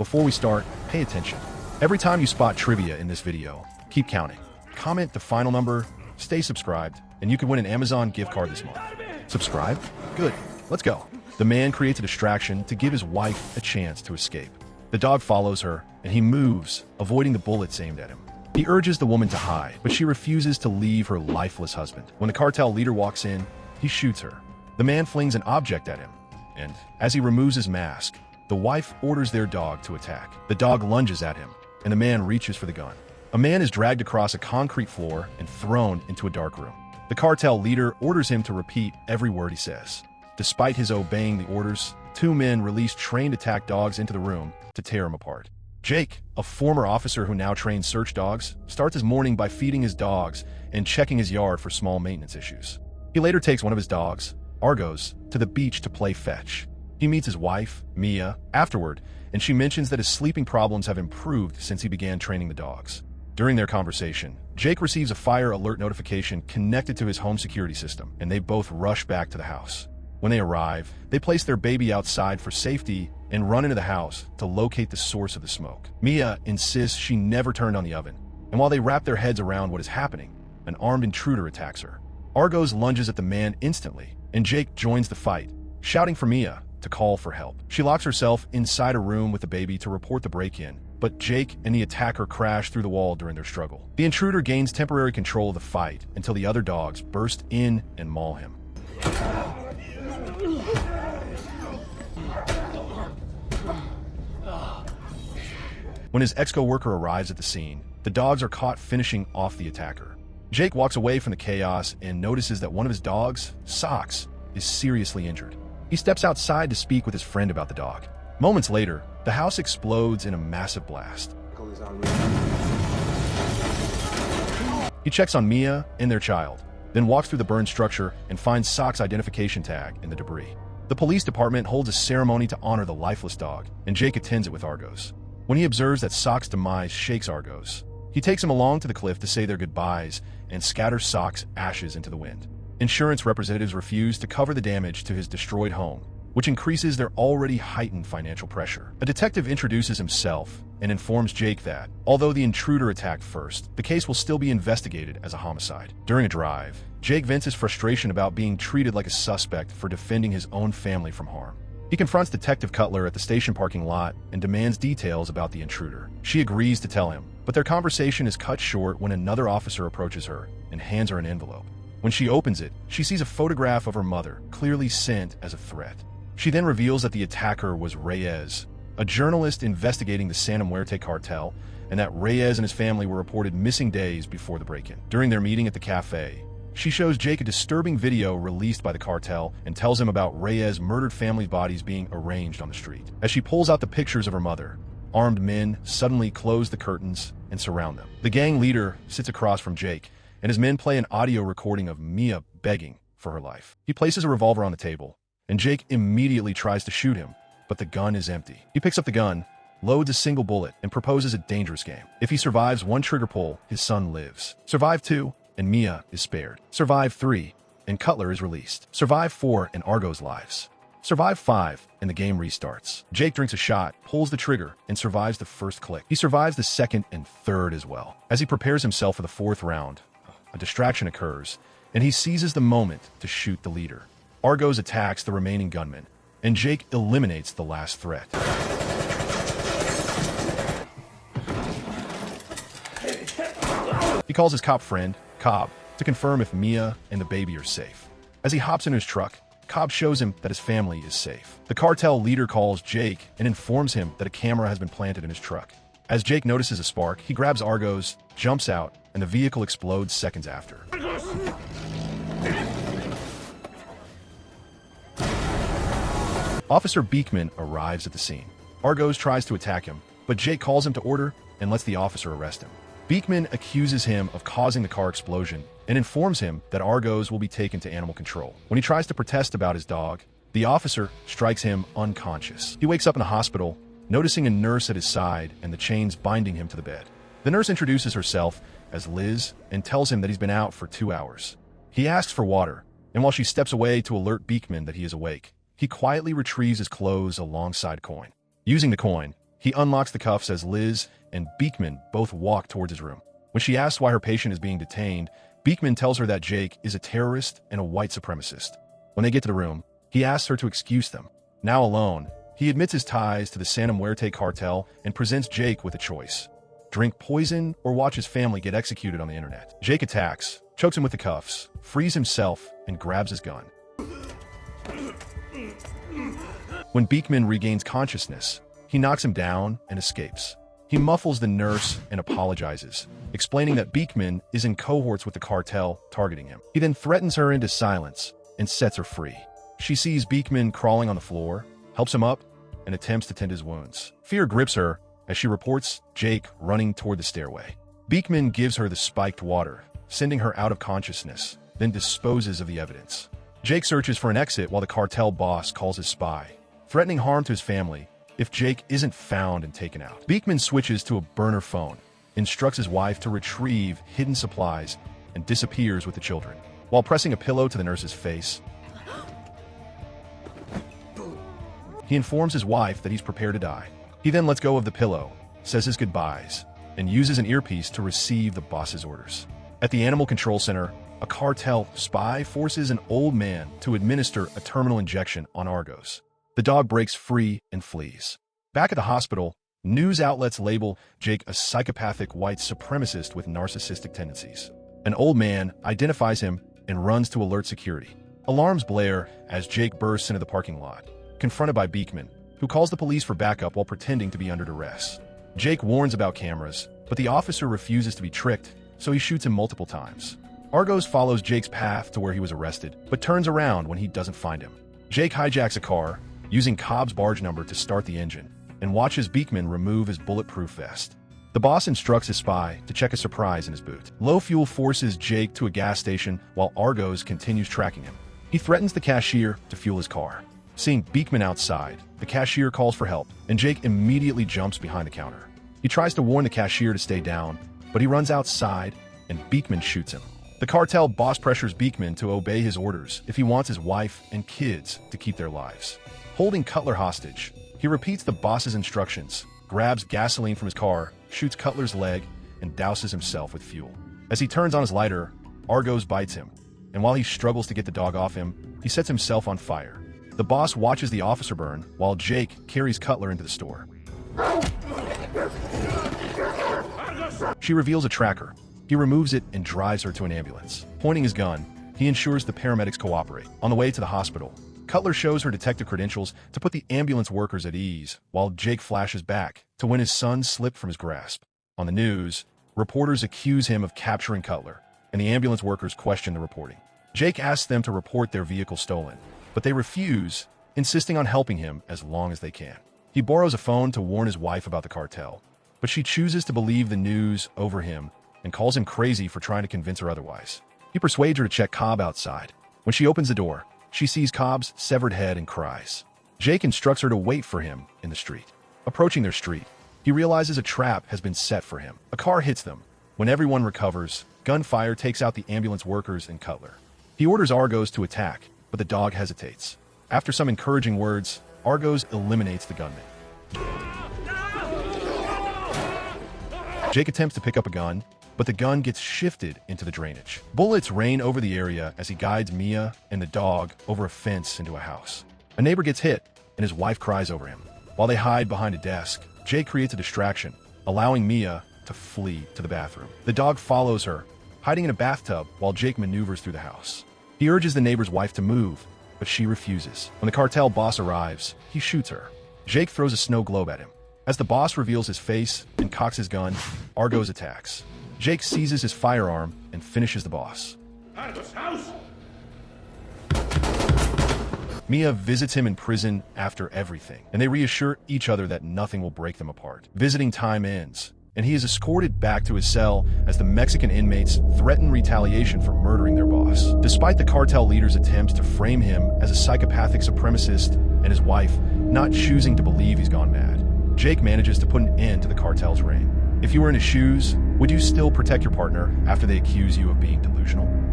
Before we start, pay attention. Every time you spot trivia in this video, keep counting. Comment the final number, stay subscribed, and you can win an Amazon gift card this month. Subscribe? Good. Let's go. The man creates a distraction to give his wife a chance to escape. The dog follows her, and he moves, avoiding the bullets aimed at him. He urges the woman to hide, but she refuses to leave her lifeless husband. When the cartel leader walks in, he shoots her. The man flings an object at him, and as he removes his mask, the wife orders their dog to attack. The dog lunges at him, and the man reaches for the gun. A man is dragged across a concrete floor and thrown into a dark room. The cartel leader orders him to repeat every word he says. Despite his obeying the orders, two men release trained attack dogs into the room to tear him apart. Jake, a former officer who now trains search dogs, starts his morning by feeding his dogs and checking his yard for small maintenance issues. He later takes one of his dogs, Argos, to the beach to play fetch. He meets his wife, Mia, afterward, and she mentions that his sleeping problems have improved since he began training the dogs. During their conversation, Jake receives a fire alert notification connected to his home security system, and they both rush back to the house. When they arrive, they place their baby outside for safety and run into the house to locate the source of the smoke. Mia insists she never turned on the oven, and while they wrap their heads around what is happening, an armed intruder attacks her. Argos lunges at the man instantly, and Jake joins the fight, shouting for Mia to call for help. She locks herself inside a room with the baby to report the break-in, but Jake and the attacker crash through the wall during their struggle. The intruder gains temporary control of the fight until the other dogs burst in and maul him. When his ex-co-worker arrives at the scene, the dogs are caught finishing off the attacker. Jake walks away from the chaos and notices that one of his dogs, Socks, is seriously injured. He steps outside to speak with his friend about the dog. Moments later, the house explodes in a massive blast. He checks on Mia and their child, then walks through the burned structure and finds Sock's identification tag in the debris. The police department holds a ceremony to honor the lifeless dog, and Jake attends it with Argos. When he observes that Sock's demise shakes Argos, he takes him along to the cliff to say their goodbyes and scatters Sock's ashes into the wind. Insurance representatives refuse to cover the damage to his destroyed home, which increases their already heightened financial pressure. A detective introduces himself and informs Jake that, although the intruder attacked first, the case will still be investigated as a homicide. During a drive, Jake vents his frustration about being treated like a suspect for defending his own family from harm. He confronts Detective Cutler at the station parking lot and demands details about the intruder. She agrees to tell him, but their conversation is cut short when another officer approaches her and hands her an envelope. When she opens it, she sees a photograph of her mother, clearly sent as a threat. She then reveals that the attacker was Reyes, a journalist investigating the Santa Muerte cartel, and that Reyes and his family were reported missing days before the break-in. During their meeting at the cafe, she shows Jake a disturbing video released by the cartel and tells him about Reyes' murdered family's bodies being arranged on the street. As she pulls out the pictures of her mother, armed men suddenly close the curtains and surround them. The gang leader sits across from Jake, and his men play an audio recording of Mia begging for her life. He places a revolver on the table, and Jake immediately tries to shoot him, but the gun is empty. He picks up the gun, loads a single bullet, and proposes a dangerous game. If he survives one trigger pull, his son lives. Survive 2, and Mia is spared. Survive 3, and Cutler is released. Survive 4, and Argos lives. Survive 5, and the game restarts. Jake drinks a shot, pulls the trigger, and survives the first click. He survives the second and third as well. As he prepares himself for the fourth round, a distraction occurs, and he seizes the moment to shoot the leader. Argos attacks the remaining gunmen, and Jake eliminates the last threat. He calls his cop friend, Cobb, to confirm if Mia and the baby are safe. As he hops in his truck, Cobb shows him that his family is safe. The cartel leader calls Jake and informs him that a camera has been planted in his truck. As Jake notices a spark, he grabs Argos, jumps out, and the vehicle explodes seconds after. Officer Beekman arrives at the scene. Argos tries to attack him, but Jake calls him to order and lets the officer arrest him. Beekman accuses him of causing the car explosion and informs him that Argos will be taken to animal control. When he tries to protest about his dog, the officer strikes him unconscious. He wakes up in the hospital, noticing a nurse at his side and the chains binding him to the bed. The nurse introduces herself as Liz and tells him that he's been out for 2 hours. He asks for water, and while she steps away to alert Beekman that he is awake, he quietly retrieves his clothes alongside a coin. Using the coin, He unlocks the cuffs as Liz and Beekman both walk towards his room. When she asks why her patient is being detained, Beekman tells her that Jake is a terrorist and a white supremacist. When they get to the room, he asks her to excuse them. Now alone, he admits his ties to the Santa Muerte cartel and presents Jake with a choice: drink poison or watch his family get executed on the internet. Jake attacks, chokes him with the cuffs, frees himself, and grabs his gun. When Beekman regains consciousness, he knocks him down and escapes. He muffles the nurse and apologizes, explaining that Beekman is in cohorts with the cartel targeting him. He then threatens her into silence and sets her free. She sees Beekman crawling on the floor, helps him up, and attempts to tend his wounds. Fear grips her as she reports Jake running toward the stairway. Beekman gives her the spiked water, sending her out of consciousness, then disposes of the evidence. Jake searches for an exit while the cartel boss calls his spy, threatening harm to his family if Jake isn't found and taken out. Beekman switches to a burner phone, instructs his wife to retrieve hidden supplies, and disappears with the children. While pressing a pillow to the nurse's face, he informs his wife that he's prepared to die. He then lets go of the pillow, says his goodbyes, and uses an earpiece to receive the boss's orders. At the Animal Control Center, a cartel spy forces an old man to administer a terminal injection on Argos. The dog breaks free and flees. Back at the hospital, news outlets label Jake a psychopathic white supremacist with narcissistic tendencies. An old man identifies him and runs to alert security. Alarms blare as Jake bursts into the parking lot, confronted by Beekman, who calls the police for backup while pretending to be under duress. Jake warns about cameras, but the officer refuses to be tricked, so he shoots him multiple times. Argos follows Jake's path to where he was arrested, but turns around when he doesn't find him. Jake hijacks a car, using Cobb's barge number to start the engine, and watches Beekman remove his bulletproof vest. The boss instructs his spy to check a surprise in his boot. Low fuel forces Jake to a gas station while Argos continues tracking him. He threatens the cashier to fuel his car. Seeing Beekman outside, the cashier calls for help, and Jake immediately jumps behind the counter. He tries to warn the cashier to stay down, but he runs outside, and Beekman shoots him. The cartel boss pressures Beekman to obey his orders if he wants his wife and kids to keep their lives. Holding Cutler hostage, he repeats the boss's instructions, grabs gasoline from his car, shoots Cutler's leg, and douses himself with fuel. As he turns on his lighter, Argos bites him, and while he struggles to get the dog off him, he sets himself on fire. The boss watches the officer burn while Jake carries Cutler into the store. She reveals a tracker. He removes it and drives her to an ambulance. Pointing his gun, he ensures the paramedics cooperate. On the way to the hospital, Cutler shows her detective credentials to put the ambulance workers at ease, while Jake flashes back to when his son slipped from his grasp. On the news, reporters accuse him of capturing Cutler, and the ambulance workers question the reporting. Jake asks them to report their vehicle stolen, but they refuse, insisting on helping him as long as they can. He borrows a phone to warn his wife about the cartel, but she chooses to believe the news over him and calls him crazy for trying to convince her otherwise. He persuades her to check Cobb outside. When she opens the door, she sees Cobb's severed head and cries. Jake instructs her to wait for him in the street. Approaching their street, he realizes a trap has been set for him. A car hits them. When everyone recovers, gunfire takes out the ambulance workers and Cutler. He orders Argos to attack, but the dog hesitates. After some encouraging words, Argos eliminates the gunman. Jake attempts to pick up a gun, but the gun gets shifted into the drainage. Bullets rain over the area as he guides Mia and the dog over a fence into a house. A neighbor gets hit, and his wife cries over him. While they hide behind a desk, Jake creates a distraction, allowing Mia to flee to the bathroom. The dog follows her, hiding in a bathtub while Jake maneuvers through the house. He urges the neighbor's wife to move, but she refuses. When the cartel boss arrives, he shoots her. Jake throws a snow globe at him. As the boss reveals his face and cocks his gun, Argos attacks. Jake seizes his firearm and finishes the boss. Argos house! Mia visits him in prison after everything, and they reassure each other that nothing will break them apart. Visiting time ends, and he is escorted back to his cell as the Mexican inmates threaten retaliation for murdering their boss. Despite the cartel leader's attempts to frame him as a psychopathic supremacist and his wife not choosing to believe he's gone mad, Jake manages to put an end to the cartel's reign. If you were in his shoes, would you still protect your partner after they accuse you of being delusional?